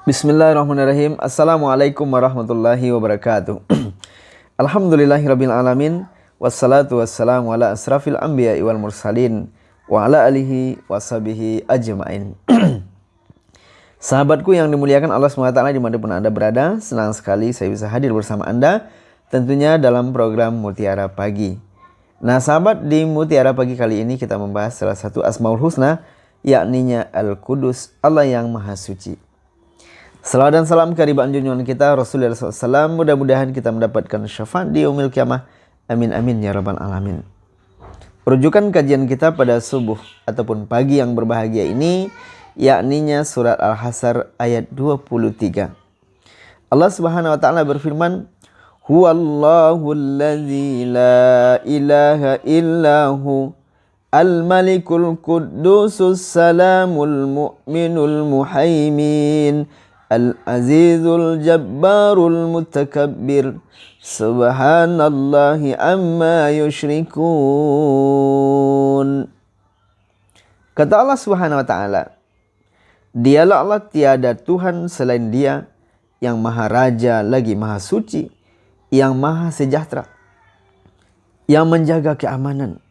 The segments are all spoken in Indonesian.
Bismillahirrahmanirrahim. Assalamualaikum warahmatullahi wabarakatuh. Alhamdulillahirabbil alamin wassalatu wassalamu ala asrafil anbiya'i wal mursalin wa ala alihi washabihi ajmain. Sahabatku yang dimuliakan Allah SWT dimanapun Anda berada, senang sekali saya bisa hadir bersama Anda tentunya dalam program Mutiara Pagi. Nah sahabat, di Mutiara Pagi kali ini kita membahas salah satu Asmaul Husna, yakninya Al-Qudus, Allah yang Maha Suci. Salawat dan salam kehadiran junjungan kita Rasulullah SAW. Mudah-mudahan kita mendapatkan syafaat di yaumil kiamah. Amin amin ya rabbal alamin. Rujukan kajian kita pada subuh ataupun pagi yang berbahagia ini, yakninya surat Al-Hasyr ayat 23. Allah Subhanahu wa taala berfirman, "Huwallahu allazi la ilaha illahu al-malikul quddusus salamul mu'minul muhaimin Al-Azizul Jabbarul Mutakabbir Subhanallahi amma yushrikun." Kata Allah Subhanahu wa taala, Dialah Allah, tiada Tuhan selain Dia, yang Maha Raja lagi Maha Suci, yang Maha Sejahtera, yang menjaga keamanan,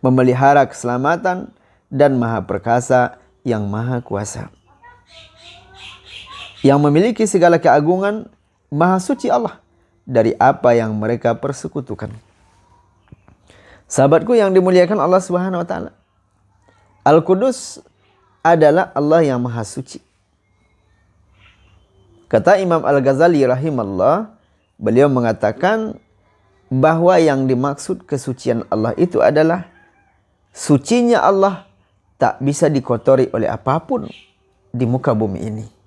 memelihara keselamatan, dan Maha Perkasa, yang Maha Kuasa, yang memiliki segala keagungan. Maha suci Allah dari apa yang mereka persekutukan. Sahabatku yang dimuliakan Allah Subhanahu wa taala, Al-Qudus adalah Allah yang Maha Suci. Kata Imam Al-Ghazali rahimallah, beliau mengatakan bahwa yang dimaksud kesucian Allah itu adalah sucinya Allah tak bisa dikotori oleh apapun di muka bumi ini.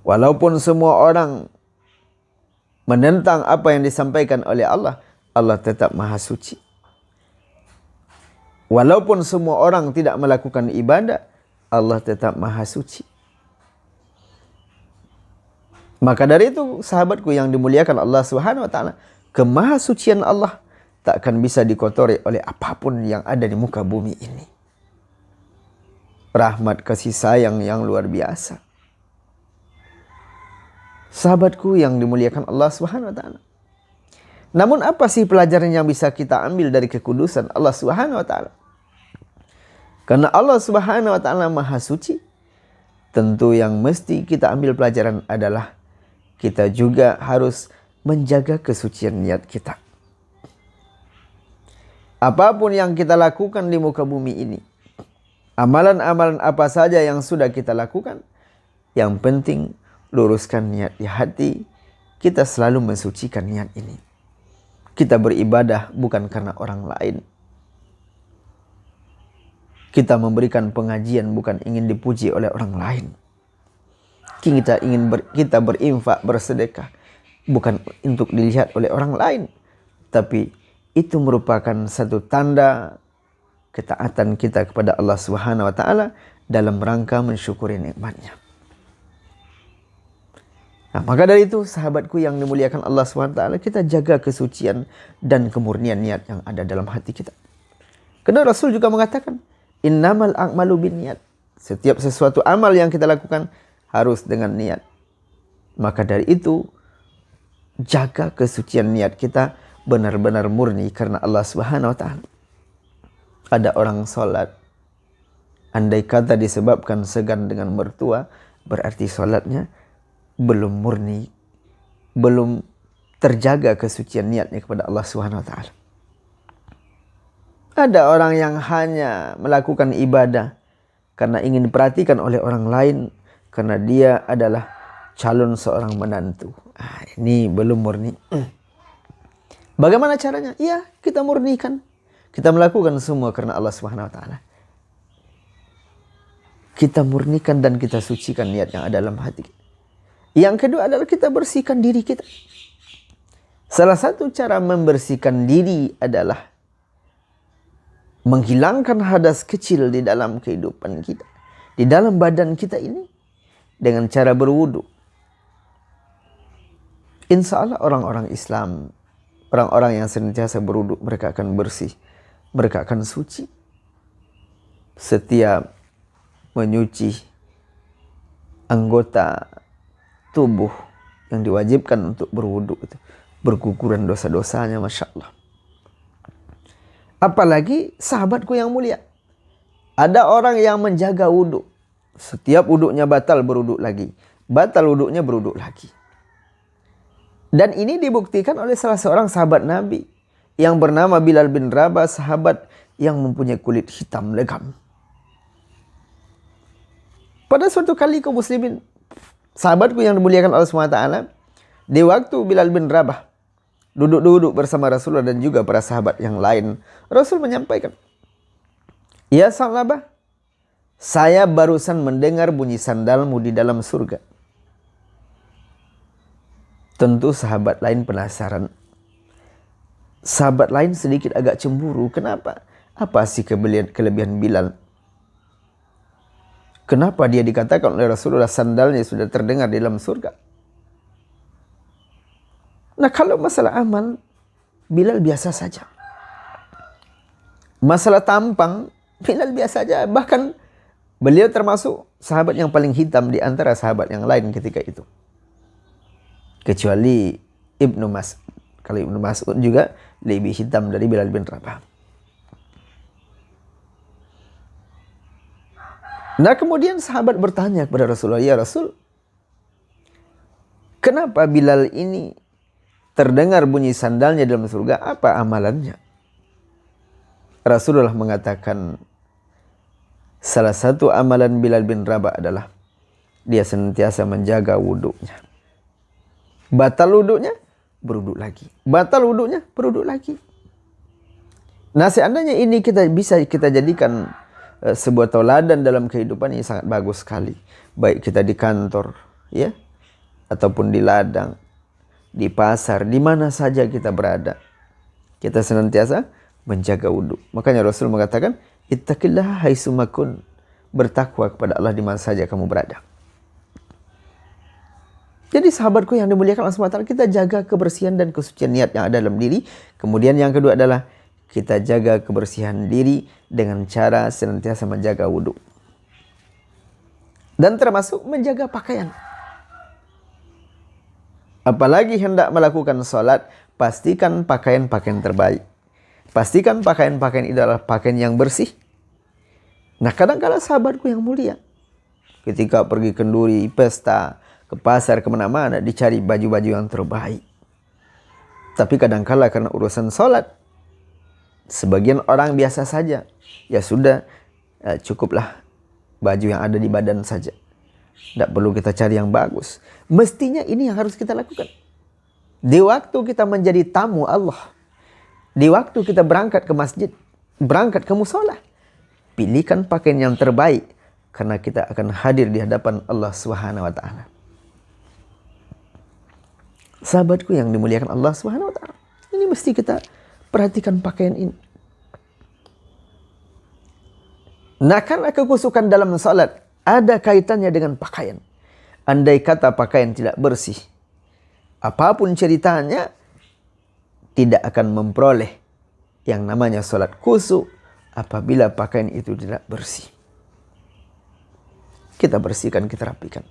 Walaupun semua orang menentang apa yang disampaikan oleh Allah, Allah tetap Maha Suci. Walaupun semua orang tidak melakukan ibadah, Allah tetap Maha Suci. Maka dari itu sahabatku yang dimuliakan Allah Subhanahu wa taala, kemahasucian Allah tak akan bisa dikotori oleh apapun yang ada di muka bumi ini. Rahmat kasih sayang yang luar biasa. Sahabatku yang dimuliakan Allah Subhanahu wa taala. Namun apa sih pelajaran yang bisa kita ambil dari kekudusan Allah Subhanahu wa taala? Karena Allah Subhanahu wa taala Maha Suci, tentu yang mesti kita ambil pelajaran adalah kita juga harus menjaga kesucian niat kita. Apapun yang kita lakukan di muka bumi ini, amalan-amalan apa saja yang sudah kita lakukan, yang penting luruskan niat di hati. Kita selalu mensucikan niat ini. Kita beribadah bukan karena orang lain. Kita memberikan pengajian bukan ingin dipuji oleh orang lain. Kita berinfak, bersedekah bukan untuk dilihat oleh orang lain, tapi itu merupakan satu tanda ketaatan kita kepada Allah Subhanahu wa taala dalam rangka mensyukuri nikmat-Nya. Nah, maka dari itu sahabatku yang dimuliakan Allah SWT, kita jaga kesucian dan kemurnian niat yang ada dalam hati kita. Karena Rasul juga mengatakan, innamal a'malu binniyat. Setiap sesuatu amal yang kita lakukan harus dengan niat. Maka dari itu, jaga kesucian niat kita benar-benar murni karena Allah Subhanahu wa taala. Ada orang sholat, andai kata disebabkan segan dengan mertua, berarti sholatnya belum murni, belum terjaga kesucian niatnya kepada Allah Subhanahu wa taala. Ada orang yang hanya melakukan ibadah karena ingin diperhatikan oleh orang lain, karena dia adalah calon seorang menantu. Ini belum murni. Bagaimana caranya? Iya, kita murnikan. Kita melakukan semua karena Allah Subhanahu wa taala. Kita murnikan dan kita sucikan niat yang ada dalam hati kita. Yang kedua adalah kita bersihkan diri kita. Salah satu cara membersihkan diri adalah menghilangkan hadas kecil di dalam kehidupan kita, di dalam badan kita ini, dengan cara berwudu. Insya Allah orang-orang Islam, orang-orang yang senantiasa berwudu, mereka akan bersih, mereka akan suci. Setiap menyuci anggota tubuh yang diwajibkan untuk berwudu itu berguguran dosa-dosanya, Masya Allah. Apalagi sahabatku yang mulia, ada orang yang menjaga wudu. Setiap wudunya batal, berwudu lagi. Batal wudunya, berwudu lagi. Dan ini dibuktikan oleh salah seorang sahabat Nabi yang bernama Bilal bin Rabah, sahabat yang mempunyai kulit hitam legam. Pada suatu kali kaum muslimin, sahabatku yang dimuliakan Allah SWT, di waktu Bilal bin Rabah duduk-duduk bersama Rasulullah dan juga para sahabat yang lain, Rasul menyampaikan, "Ya Salabah, saya barusan mendengar bunyi sandalmu di dalam surga." Tentu sahabat lain penasaran. Sahabat lain sedikit agak cemburu. Kenapa? Apa sih kelebihan Bilal? Kenapa dia dikatakan oleh Rasulullah sandalnya sudah terdengar di dalam surga? Nah, kalau masalah amal, Bilal biasa saja. Masalah tampang, Bilal biasa saja. Bahkan beliau termasuk sahabat yang paling hitam di antara sahabat yang lain ketika itu. Kecuali Ibnu Mas'ud. Kalau Ibnu Mas'ud juga lebih hitam dari Bilal bin Rabah. Nah, kemudian sahabat bertanya kepada Rasulullah, "Ya Rasul, kenapa Bilal ini terdengar bunyi sandalnya dalam surga? Apa amalannya?" Rasulullah mengatakan, salah satu amalan Bilal bin Rabah adalah dia senantiasa menjaga wudunya. Batal wudunya, berwudu lagi. Batal wudunya, berwudu lagi. Nah, seandainya ini bisa kita jadikan sebuah tauladan dalam kehidupan, ini sangat bagus sekali. Baik kita di kantor, ya, ataupun di ladang, di pasar, di mana saja kita berada, kita senantiasa menjaga wudu. Makanya Rasul mengatakan, "Ittaqillah haitsuma kun." Bertakwa kepada Allah di mana saja kamu berada. Jadi sahabatku yang dimuliakan Allah SWT, kita jaga kebersihan dan kesucian niat yang ada dalam diri. Kemudian yang kedua adalah kita jaga kebersihan diri dengan cara senantiasa menjaga wudu. Dan termasuk menjaga pakaian. Apalagi hendak melakukan sholat, pastikan pakaian-pakaian terbaik. Pastikan pakaian-pakaian itu adalah pakaian yang bersih. Nah, kadang-kadang sahabatku yang mulia, ketika pergi kenduri, pesta, ke pasar, kemana-mana, dicari baju-baju yang terbaik. Tapi kadang-kadang karena urusan sholat, sebagian orang biasa saja. Ya sudah, cukuplah baju yang ada di badan saja. Tidak perlu kita cari yang bagus. Mestinya ini yang harus kita lakukan. Di waktu kita menjadi tamu Allah, di waktu kita berangkat ke masjid, berangkat ke musola, pilihkan pakaian yang terbaik, karena kita akan hadir di hadapan Allah Subhanahu wa taala. Sahabatku yang dimuliakan Allah Subhanahu wa taala, ini mesti kita perhatikan pakaian ini. Nah, karena kekusukan dalam salat ada kaitannya dengan pakaian. Andai kata pakaian tidak bersih, apapun ceritanya, tidak akan memperoleh yang namanya salat khusyuk apabila pakaian itu tidak bersih. Kita bersihkan, kita rapikan.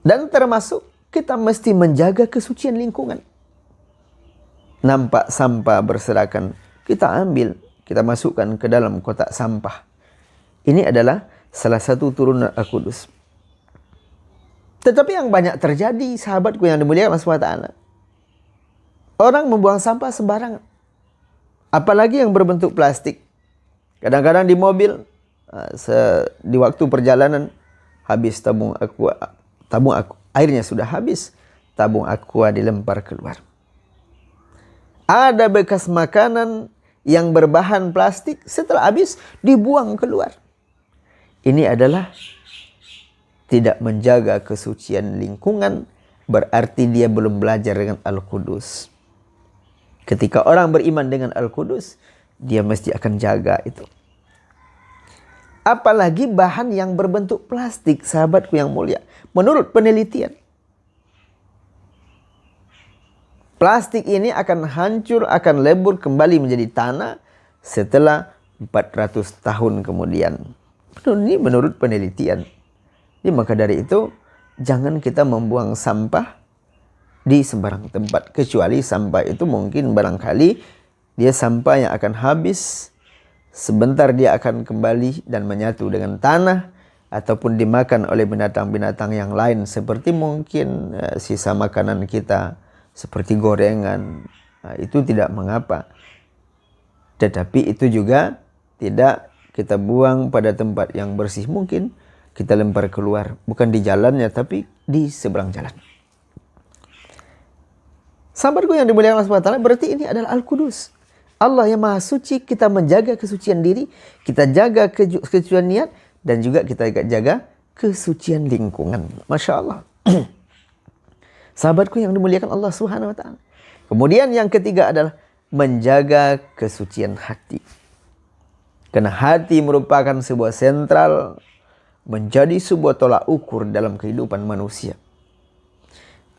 Dan termasuk kita mesti menjaga kesucian lingkungan. Nampak sampah berserakan, kita ambil, kita masukkan ke dalam kotak sampah. Ini adalah salah satu turunan Al-Qudus. Tetapi yang banyak terjadi, sahabatku yang dimuliakan Allah SWT, orang membuang sampah sembarangan. Apalagi yang berbentuk plastik. Kadang-kadang di mobil, di waktu perjalanan, habis tabung aqua, airnya sudah habis, tabung aqua dilempar keluar. Ada bekas makanan yang berbahan plastik, setelah habis dibuang keluar. Ini adalah tidak menjaga kesucian lingkungan, berarti dia belum belajar dengan Al-Qudus. Ketika orang beriman dengan Al-Qudus, dia mesti akan jaga itu. Apalagi bahan yang berbentuk plastik, sahabatku yang mulia. Menurut penelitian, plastik ini akan hancur, akan lebur kembali menjadi tanah setelah 400 tahun kemudian. Ini menurut penelitian. Jadi maka dari itu jangan kita membuang sampah di sembarang tempat, kecuali sampah itu mungkin barangkali dia sampah yang akan habis, sebentar dia akan kembali dan menyatu dengan tanah, ataupun dimakan oleh binatang-binatang yang lain, seperti mungkin sisa makanan kita seperti gorengan. Itu tidak mengapa, tetapi itu juga tidak kita buang pada tempat yang bersih. Mungkin kita lempar keluar, bukan di jalannya tapi di seberang jalan. Sahabatku yang dimuliakan Allah SWT, berarti ini adalah Al-Qudus, Allah yang Maha Suci. Kita menjaga kesucian diri, kita jaga kesucian niat, dan juga kita jaga kesucian lingkungan. Masya Allah. Sahabatku yang dimuliakan Allah SWT. Kemudian yang ketiga adalah menjaga kesucian hati. Karena hati merupakan sebuah sentral, menjadi sebuah tolak ukur dalam kehidupan manusia.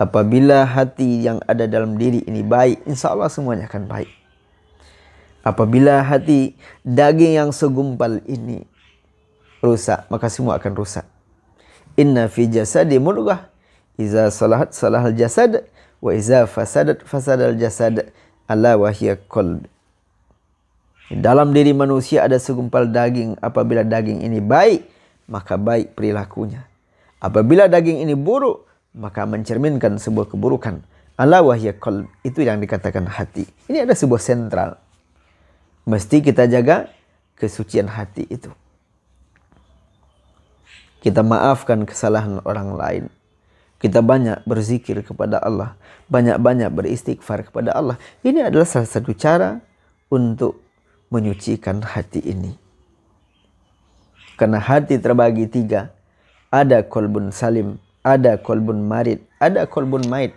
Apabila hati yang ada dalam diri ini baik, insya Allah semuanya akan baik. Apabila hati daging yang segumpal ini rusak, maka semua akan rusak. Inna fi jasadi mudghah, iza salahat salahal jasad, wa iza fasadat fasadal jasad, ala wahya qalb. Dalam diri manusia ada segumpal daging. Apabila daging ini baik, maka baik perilakunya. Apabila daging ini buruk, maka mencerminkan sebuah keburukan. Ala wahya qalb, itu yang dikatakan hati. Ini ada sebuah sentral. Mesti kita jaga kesucian hati itu. Kita maafkan kesalahan orang lain. Kita banyak berzikir kepada Allah, banyak-banyak beristighfar kepada Allah. Ini adalah salah satu cara untuk menyucikan hati ini. Karena hati terbagi tiga. Ada kolbun salim, ada kolbun marid, ada kolbun maid.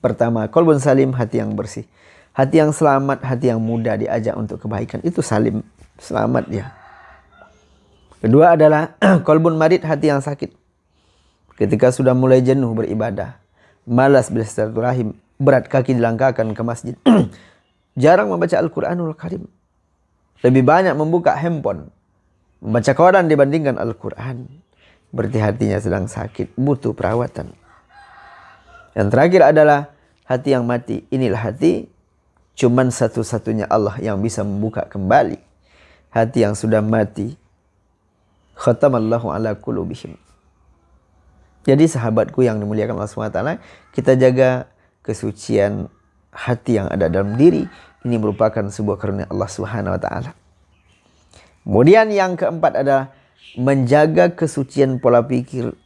Pertama, kolbun salim, hati yang bersih. Hati yang selamat, hati yang mudah diajak untuk kebaikan. Itu salim, selamat dia. Kedua adalah kolbun marid, hati yang sakit. Ketika sudah mulai jenuh beribadah, malas bersilaturahim, berat kaki dilangkahkan ke masjid, jarang membaca Al-Quranul Karim, lebih banyak membuka handphone, membaca koran dibandingkan Al-Quran, berarti hatinya sedang sakit, butuh perawatan. Yang terakhir adalah hati yang mati. Inilah hati cuman satu-satunya Allah yang bisa membuka kembali. Hati yang sudah mati, khatamallahu ala qulubihim. Jadi sahabatku yang dimuliakan Allah SWT, kita jaga kesucian hati yang ada dalam diri. Ini merupakan sebuah karunia Allah SWT. Kemudian yang keempat adalah menjaga kesucian pola pikir.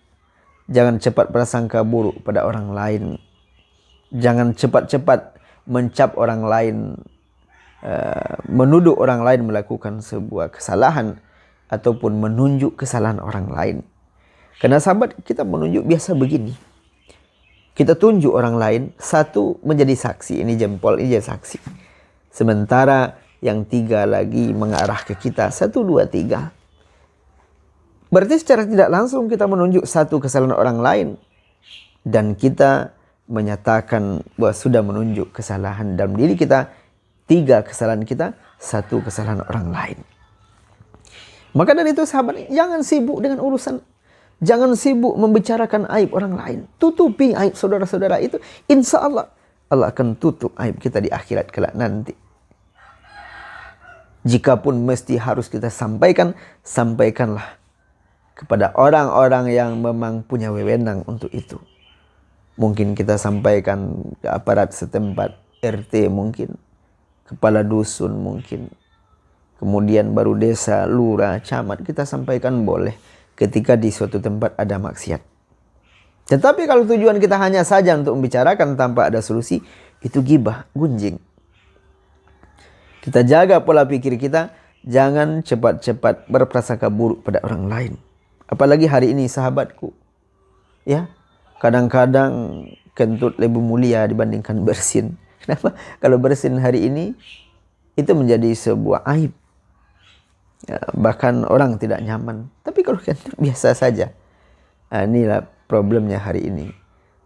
Jangan cepat prasangka buruk pada orang lain. Jangan cepat-cepat mencap orang lain, menuduh orang lain melakukan sebuah kesalahan, ataupun menunjuk kesalahan orang lain. Karena sahabat, kita menunjuk biasa begini. Kita tunjuk orang lain, satu menjadi saksi, ini jempol, ini jadi saksi. Sementara yang tiga lagi mengarah ke kita, 1, 2, 3. Berarti secara tidak langsung kita menunjuk satu kesalahan orang lain. Dan kita menyatakan bahwa sudah menunjuk kesalahan dalam diri kita. 3 kesalahan kita, 1 kesalahan orang lain. Maka dari itu sahabat, jangan sibuk dengan urusan. Jangan sibuk membicarakan aib orang lain. Tutupi aib saudara-saudara itu. Insya Allah, Allah akan tutup aib kita di akhirat kelak nanti. Jikapun mesti harus kita sampaikan, sampaikanlah kepada orang-orang yang memang punya wewenang untuk itu. Mungkin kita sampaikan ke aparat setempat, RT mungkin, kepala dusun mungkin, kemudian baru desa, lurah, camat, kita sampaikan boleh ketika di suatu tempat ada maksiat. Tetapi kalau tujuan kita hanya saja untuk membicarakan tanpa ada solusi, itu ghibah, gunjing. Kita jaga pola pikir kita, jangan cepat-cepat berprasangka buruk pada orang lain. Apalagi hari ini sahabatku, ya, kadang-kadang kentut lebih mulia dibandingkan bersin. Kenapa? Kalau bersin hari ini itu menjadi sebuah aib. Ya, bahkan orang tidak nyaman. Tapi kalau kentut biasa saja. Inilah problemnya hari ini.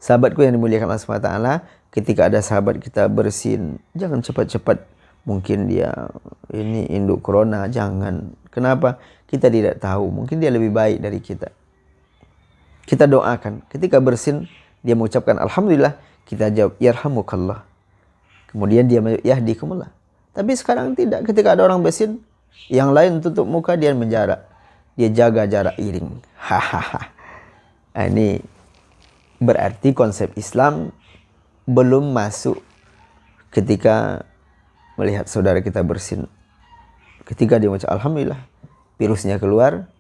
Sahabatku yang dimuliakan Allah SWT, ketika ada sahabat kita bersin, jangan cepat-cepat. Mungkin dia ini induk corona, jangan. Kenapa? Kita tidak tahu. Mungkin dia lebih baik dari kita. kita doakan. Ketika bersin, dia mengucapkan alhamdulillah, kita jawab yarhamukallah. Kemudian dia yahdikumullah. Tapi sekarang tidak. Ketika ada orang bersin, yang lain tutup muka, dia menjarak. Dia jaga jarak iring. Hahaha. Nah, ini berarti konsep Islam belum masuk ketika melihat saudara kita bersin. Ketika dia mengucap alhamdulillah, virusnya keluar,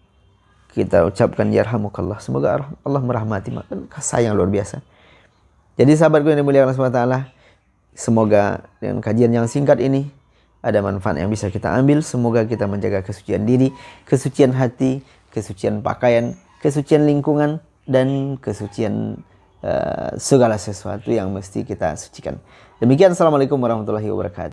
kita ucapkan yarhamukallah. Semoga Allah merahmati. Sayang luar biasa. Jadi sahabatku yang dimuliakan Allah SWT, semoga dengan kajian yang singkat ini ada manfaat yang bisa kita ambil. Semoga kita menjaga kesucian diri, kesucian hati, kesucian pakaian, kesucian lingkungan, dan kesucian segala sesuatu yang mesti kita sucikan. Demikian, assalamualaikum warahmatullahi wabarakatuh.